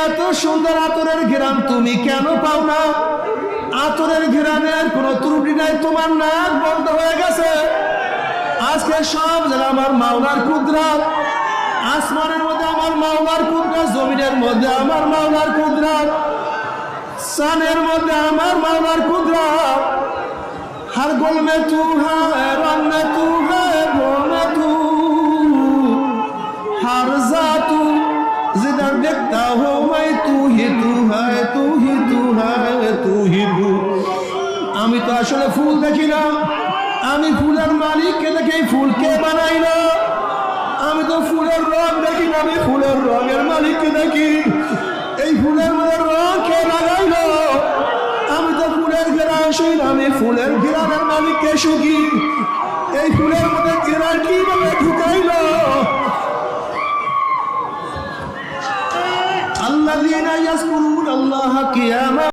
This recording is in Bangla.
এত সুন্দর আতরের ঘ্রাণ তুমি কেন পাও না? আতরের ঘ্রাণের কোনো ত্রুটি নাই, তোমার নাক বন্ধ হয়ে গেছে। আজকে সব জায়গায় আমার মাওলার কুদরত, আসমানের মধ্যে আমার মাওলার কুদরত, জমিনের মধ্যে আমার মাওলার কুদরত, সানের মধ্যে আমার মাওলার কুদরত। हर गुल में तू है, रंग में तू है, वो में तू, हर जातू जिधर देखता हो मैं तू ही तू है, तू ही तू है, तू ही तू। আমি তো আসলে ফুল দেখি না, আমি ফুলের মালিককে দেখে ফুলকে বানাই না। আমি তো ফুলের রং দেখি না, আমি ফুলের রঙের মালিককে দেখি। এই ফুলের মধ্যে রং কে লাগাইলো? আমি তো ফুলের ঘেরান শুই না, আমি ফুলের ঘেরানের মালিককে শুকি। এই ফুলের মধ্যে ঘেরান কিভাবে ঢুকাইলো? আল্লাযীনা ইয়াযকুরুনাল্লাহা কিয়ামান